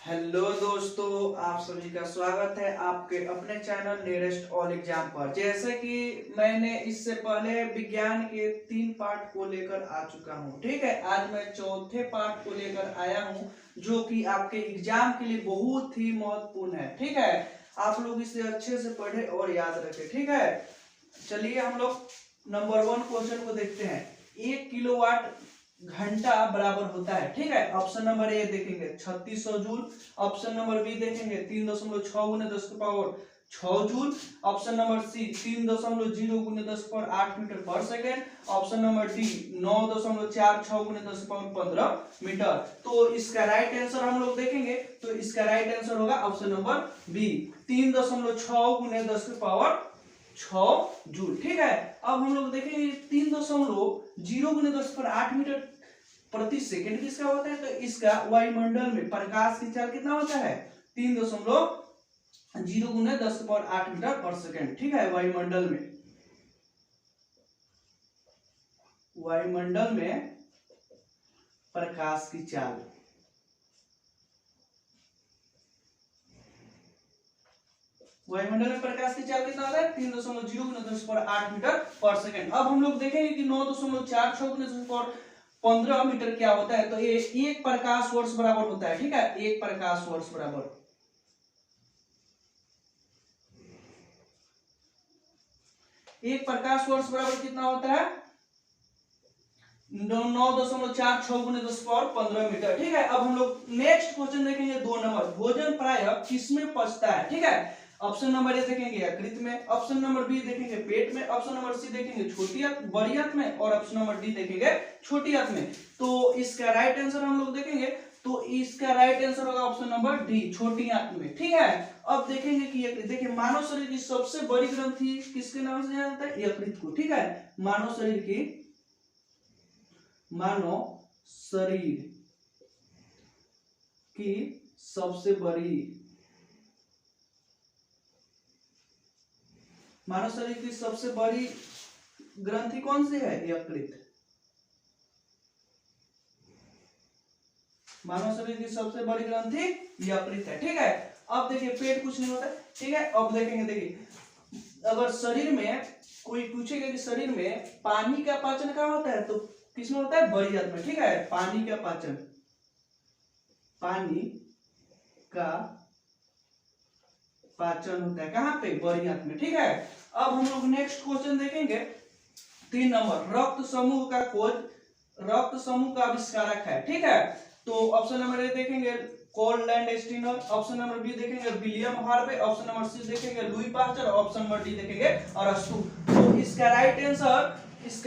Hello दोस्तों, आप सभी का स्वागत है आपके अपने चैनल नियरेस्ट ऑल एग्जाम पर। जैसे कि मैंने इससे पहले विज्ञान के 3 पार्ट को लेकर आ चुका हूं, ठीक है। आज मैं चौथे पार्ट को लेकर आया हूं जो कि आपके एग्जाम के लिए बहुत ही महत्वपूर्ण है, ठीक है। आप लोग इसे अच्छे से पढ़े और याद रखें, ठीक है। चलिए हम लोग नंबर 1 क्वेश्चन को देखते हैं। 1 किलोवाट घंटा बराबर होता है, ठीक है। ऑप्शन नंबर ए देखेंगे 3600 जूल। ऑप्शन नंबर बी देखेंगे 3.6 गुने 10 की power 6 joule. Option number C 3.0 गुने 10 की पावर 8 मीटर पर सेकेंड। ऑप्शन नंबर डी 9.46 गुने 10 की पावर 15 मीटर। तो इसका राइट आंसर हम लोग देखेंगे तो इसका राइट आंसर होगा ऑप्शन नंबर बी 3.6 गुने 10 की पावर 6 जूल, ठीक है। अब हम लोग देखेंगे 3.0 गुने 10 पर 8 मीटर प्रति सेकंड किसका होता है, तो इसका वायुमंडल में प्रकाश की चाल कितना होता है 3.0 गुने 10 पर 8 मीटर पर सेकंड, ठीक है। वायुमंडल में प्रकाश की चाल वायुमंडल में प्रकाश की चाल कितना होता है 3.0 गुने 10 पर 8 मीटर पर सेकंड। अब हम लोग देखेंगे कि 9.46 गुने 10 पर 15 मीटर क्या होता है, तो ये 1 प्रकाश वर्ष बराबर होता है, ठीक है। 1 प्रकाश वर्ष बराबर 1 प्रकाश वर्ष बराबर कितना होता है 9.46 गुने 10 पर 15 मीटर, ठीक है। अब हम लोग नेक्स्ट क्वेश्चन देखेंगे 2 नंबर। भोजन प्रायः किसमें पचता है, ठीक है। ऑप्शन नंबर ए देखेंगे यकृत में। ऑप्शन नंबर बी देखेंगे पेट में। ऑप्शन नंबर सी देखेंगे छोटी आंत बड़ी आंत में। और ऑप्शन नंबर डी देखेंगे छोटी आंत में। तो इसका राइट आंसर हम लोग देखेंगे तो इसका राइट आंसर होगा ऑप्शन नंबर डी छोटी आंत में, ठीक है। अब देखेंगे कि यकृत, देखिए मानव शरीर की सबसे बड़ी ग्रंथि किसके नाम से जाना जाता है, यकृत को, ठीक है। मानव शरीर की सबसे बड़ी मानव शरीर की सबसे बड़ी ग्रंथि कौन सी है, यकृत। मानव शरीर की सबसे बड़ी ग्रंथि यकृत है, ठीक है। अब देखिए पेट कुछ नहीं होता है, ठीक है। अब देखेंगे, देखिए अगर शरीर में कोई पूछेगा कि शरीर में पानी का पाचन कहाँ होता है, तो किसमें होता है, बड़ी आंत में, ठीक है। पानी का पाचन होता है कहाँ पे, बड़ी आंत में, ठीक है। अब हम लोग नेक्स्ट क्वेश्चन देखेंगे 3 नंबर। रक्त समूह का आविष्कारक है, ठीक है। तो ऑप्शन नंबर ए देखेंगे Karl Landsteiner. Option number B देखेंगे William Harvey. Option number C देखेंगे Louis Pasteur. Option number D देखेंगे अरस्तु। तो इसका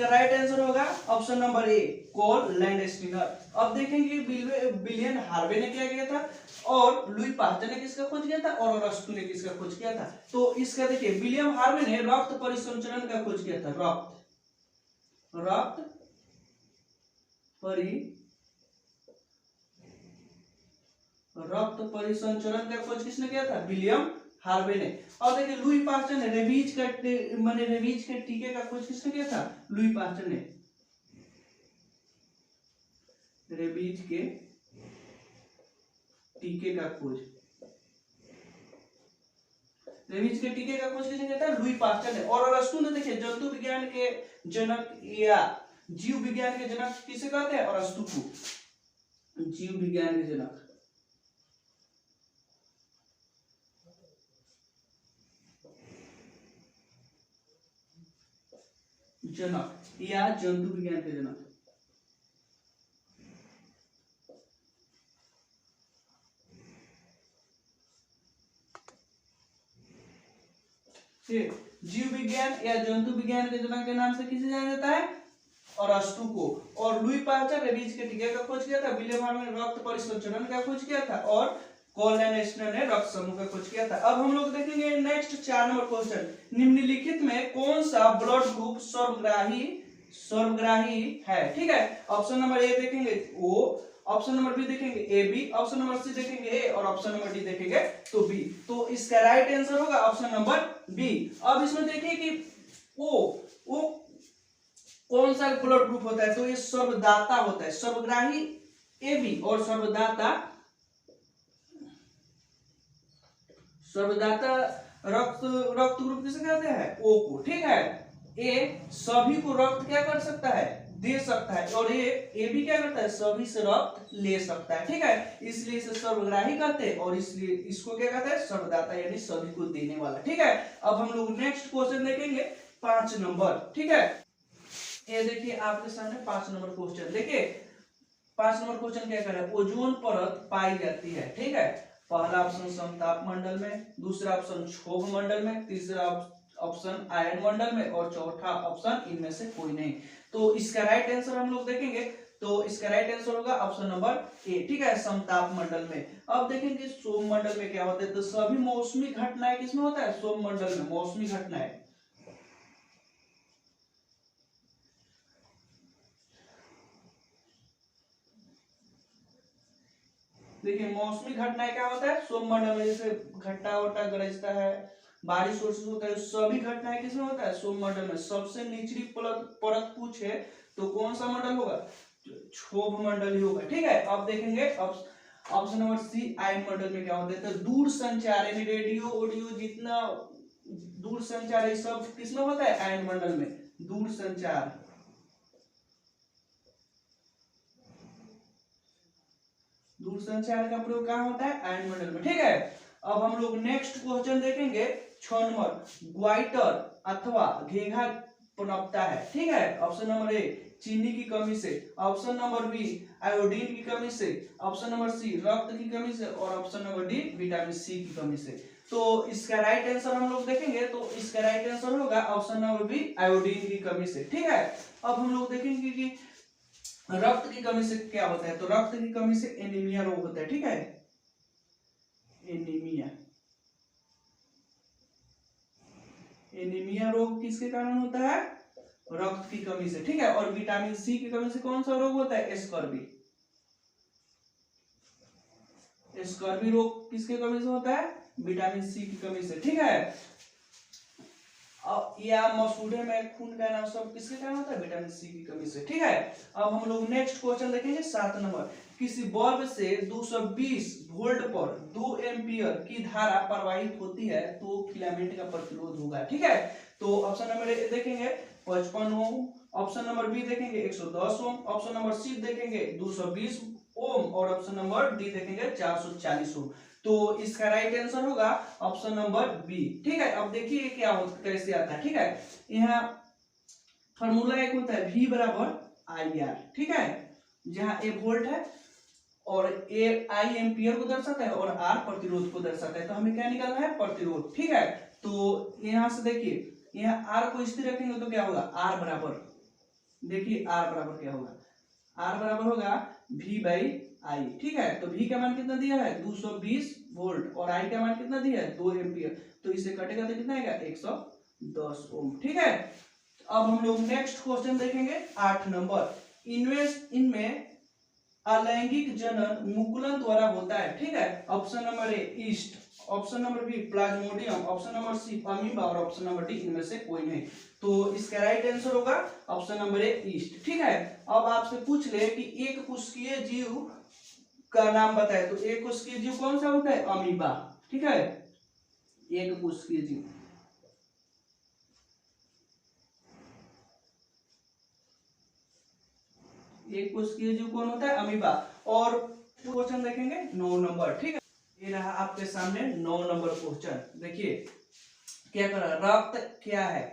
राइट आंसर होगा option number A Karl Landsteiner. अब देखेंगे विलियम हार्वे ने क्या किया था और लुई पास्चर ने किसका खोज किया था और अरस्तु ने किसका खोज किया था। तो इसका देखिए विलियम हार्वे ने रक्त परिसंचरण का खोज किया था। रक्त परिसंचरण का खोज किसने किया था, विलियम हार्वे ने। और देखिए लुई पास्चर ने रेबीज के टीके का खोज किसने किया था, लुई पास्चर ने। रेबीज के टीके का खोज किसने किया था, लुई पास्चर ने। और अरस्तु ने देखिए जंतु विज्ञान के जनक या जीव विज्ञान के जनक किसे कहते हैं, अरस्तु को जीव विज्ञान के जनक या जंतु विज्ञान के जनक। जीव विज्ञान या जंतु विज्ञान के जनक के नाम से किसे जाना जाता है, अरस्तु को। और लुई पास्चर रेबीज के टीके का खोज किया था। विलियम हार्वे ने रक्त परिसंचरण का खोज किया था और कॉल लैंडस्टीनर ने रक्त समूह का खोज किया था। अब हम लोग देखेंगे नेक्स्ट 4 नंबर क्वेश्चन। निम्नलिखित में कौन सा ब्लड ग्रुप सर्वग्राही है, ठीक है। ऑप्शन नंबर ए देखेंगे ओ। ऑप्शन नंबर बी देखेंगे A B. Option number C देखेंगे ए और ऑप्शन नंबर डी देखेंगे तो बी। तो इसका राइट आंसर होगा ऑप्शन नंबर बी। अब इसमें देखिए कि ओ कौन सा ब्लड ग्रुप होता है, तो ये सर्वदाता होता है। सर्वग्राही ए बी और सर्वदाता सर्वदाता रक्त रक्त ग्रुप किसे कहते हैं? ओ को। ठीक है, ए सभी को रक्त क्या कर सकता है? दे सकता है। और ये भी क्या करता है? सभी से रक्त ले सकता है। ठीक है, इसलिए इसे सर्वग्राही कहते हैं और इसलिए इसको क्या कहते हैं? सर्वदाता, यानी सभी को देने वाला। ठीक है, अब हम लोग नेक्स्ट क्वेश्चन देखेंगे 5 नंबर। ठीक है, ये देखिए आपके सामने 5 नंबर क्वेश्चन। देखिए 5 नंबर क्वेश्चन क्या कर रहा है? ओजोन परत पाई जाती है। ठीक है, पहला ऑप्शन समताप मंडल में, दूसरा ऑप्शन क्षोभ मंडल में, तीसरा ऑप्शन आयन मंडल में और चौथा ऑप्शन इनमें से कोई नहीं। तो इसका राइट आंसर हम लोग देखेंगे, तो इसका राइट आंसर होगा ऑप्शन नंबर ए। ठीक है, समताप मंडल में। अब देखेंगे क्षोभ मंडल में क्या होता है। तो सभी मौसमी घटनाएं किसमें होता है? क्षोभ मंडल में मौसमी घटनाएं। देखिए मौसमी घटनाएं क्या होता है? क्षोभ मंडल में, जैसे घटा वटा गरजता है, बारिश वर्षा होता है, सभी घटनाएं किसमें होता है? क्षोभ मंडल में। सबसे निचली परत पूछे तो कौन सा मंडल होगा? क्षोभ मंडल ही होगा। ठीक है, अब देखेंगे ऑप्शन नंबर सी आयन मंडल में क्या होता है। तो दूर संचार यानी रेडियो ऑडियो जितना दूर संचार है सब किसमें होता है? आयन मंडल में। दूर संचार, दूरसंचार का प्रयोग कहाँ होता है? आयन मंडल में। ठीक है, अब हम लोग नेक्स्ट क्वेश्चन देखेंगे 6 नंबर। ग्वाइटर अथवा घेघा पनपता है। ठीक है, ऑप्शन नंबर ए चीनी की कमी से, ऑप्शन नंबर बी आयोडीन की कमी से, ऑप्शन नंबर सी रक्त की कमी से और option number D vitamin C की कमी से। तो इसका राइट आंसर हम लोग देखेंगे, तो इसका राइट आंसर होगा ऑप्शन नंबर बी आयोडीन की कमी से। ठीक है, अब हम लोग देखेंगे कि रक्त की कमी से क्या होता है। तो रक्त की कमी से एनीमिया रोग होता है। ठीक है, एनीमिया, एनीमिया रोग किसके कारण होता है? रक्त की कमी से। ठीक है, और विटामिन सी की कमी से कौन सा रोग होता है? स्कर्वी। स्कर्वी रोग किसके कमी से होता है? विटामिन सी की कमी से। ठीक है, या मसूड़े में खून का नाम सब किसके कारण होता है? विटामिन सी की कमी से। ठीक है, अब हम लोग नेक्स्ट क्वेश्चन देखेंगे 7 नंबर। किसी बल्ब से 220 वोल्ट पर 2 एम्पियर की धारा प्रवाहित होती है तो फिलामेंट का प्रतिरोध होगा। ठीक है, तो ऑप्शन नंबर ए देखेंगे 55 ओम, ऑप्शन नंबर बी देखेंगे 110 ओम, ऑप्शन नंबर सी देखेंगे 220 ओम और ऑप्शन नंबर डी देखेंगे 440 ओम। तो इसका राइट आंसर होगा ऑप्शन नंबर बी। ठीक है, अब देखिए क्या कैसे आता है। ठीक है, यहाँ फॉर्मूला एक होता है V बराबर आई आर। ठीक है, जहां ए वोल्ट है और ए आई एम्पियर को दर्शाता है और आर प्रतिरोध को दर्शाता है। तो हमें क्या निकालना है? प्रतिरोध। ठीक है, तो यहां से देखिए यहाँ आर को स्थिर रखेंगे तो क्या होगा? आर बराबर, देखिए आर बराबर क्या होगा? आर बराबर होगा V बाई आई। ठीक है, तो V का मान कितना दिया है? 220 वोल्ट और I का मान कितना दिया है? 2 एम्पियर। तो इसे कटेगा तो कितना आएगा? 110 ओम। ठीक है, अब हम लोग नेक्स्ट क्वेश्चन देखेंगे 8 नंबर। इनमें अलैंगिक जनन मुकुलन द्वारा होता है। ठीक है, option number A yeast, option number B plasmodium, option number C amoeba और ऑप्शन नंबर डी इनमें से कोई नहीं। तो इसका राइट आंसर होगा ऑप्शन नंबर ए ईस्ट। ठीक है, अब आपसे पूछ ले कि एक कोशिकीय जीव का नाम बताए, तो एक कोशिकीय जीव कौन सा होता है? अमीबा। ठीक है, एक कोशिकीय जीव, एक कोशिकीय जीव कौन होता है? अमीबा। और क्वेश्चन देखेंगे 9 नंबर। ठीक है, ये रहा आपके सामने 9 नंबर क्वेश्चन। देखिए क्या कर रहा है? रक्त क्या है?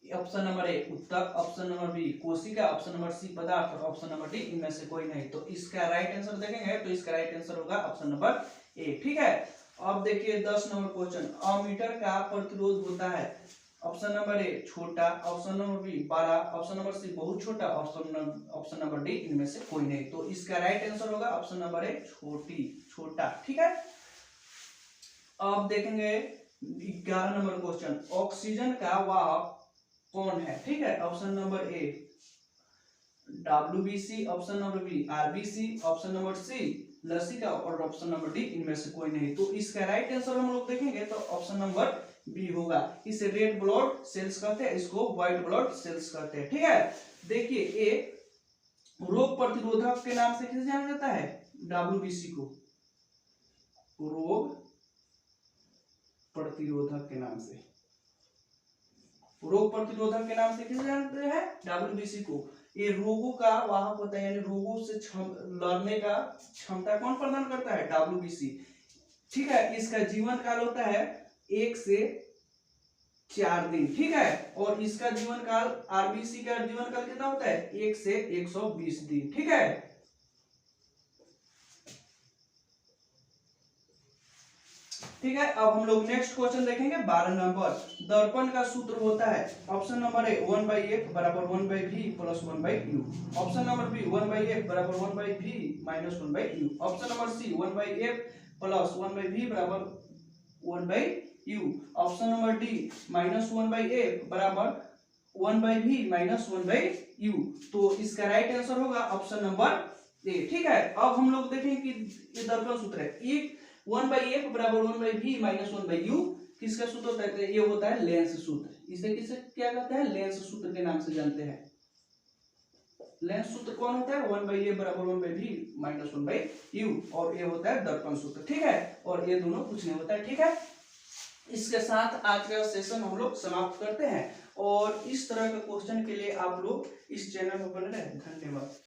ऑप्शन नंबर ए उत्तक, ऑप्शन नंबर बी कोशिका, ऑप्शन नंबर सी पदार्थ और ऑप्शन नंबर डी इनमें से कोई नहीं। तो इसका राइट आंसर देखेंगे, तो इसका राइट आंसर होगा ऑप्शन नंबर ए। ठीक है, अब देखिए 10 नंबर क्वेश्चन। अमीटर का प्रतिरोध होता है ऑप्शन नंबर ए छोटा, ऑप्शन नंबर बी बड़ा, ऑप्शन नंबर सी बहुत छोटा, ऑप्शन नंबर डी इनमें से कोई नहीं। तो इसका राइट आंसर होगा ऑप्शन नंबर ए छोटी, छोटा। ठीक है, अब देखेंगे 11 नंबर क्वेश्चन। ऑक्सीजन का वाहक कौन है? ठीक है, option number A WBC, option number B RBC, option number C लसिका और ऑप्शन नंबर डी इनमें से कोई नहीं। तो इसका राइट आंसर हम लोग देखेंगे तो ऑप्शन नंबर बी होगा। इसे रेड ब्लड सेल्स कहते हैं, इसको व्हाइट ब्लड सेल्स कहते हैं। ठीक है, देखिए ए रोग प्रतिरोधक के नाम से किसे जाना जाता है? WBC को रोग प्रतिरोधक के नाम से, रोग प्रतिरोधक के नाम से किसे जानते हैं? डब्ल्यूबीसी को। ये रोगों का वाहक होता है, यानी रोगों से लड़ने का क्षमता कौन प्रदान करता है? डब्ल्यूबीसी। ठीक है, इसका जीवन काल होता है 1 से 4 दिन। ठीक है, और इसका जीवन काल, आरबीसी का जीवन काल कितना होता है? 1 से 120 दिन। ठीक है, ठीक है। अब हम लोग नेक्स्ट क्वेश्चन देखेंगे 12 नंबर। दर्पण का सूत्र होता है, ऑप्शन नंबर ए 1/f बराबर 1/v plus 1/u, option number B 1/f बराबर 1/v minus 1/u, option number C 1/f plus 1/v बराबर 1/u, option number D minus 1/f बराबर 1/v माइनस 1/u। तो इसका राइट आंसर होगा ऑप्शन नंबर ए। ठीक है, अब हम लोग देखेंगे कि ये दर्पण सूत्र है, एक 1/f बराबर 1/v माइनस 1/u किसका सूत्र होता है? ये होता है लेंस सूत्र। इसे किसे क्या कहते हैं? लेंस सूत्र के नाम से जानते हैं। लेंस सूत्र कौन होता है? 1/f बराबर 1/v माइनस 1/u, और ये होता है दर्पण सूत्र। ठीक है, और ये दोनों कुछ नहीं होता है। ठीक है, इसके साथ आज का सेशन हम लोग समाप्त करते हैं, और इस तरह के क्वेश्चन के लिए आप लोग इस चैनल पर बने रहें। धन्यवाद।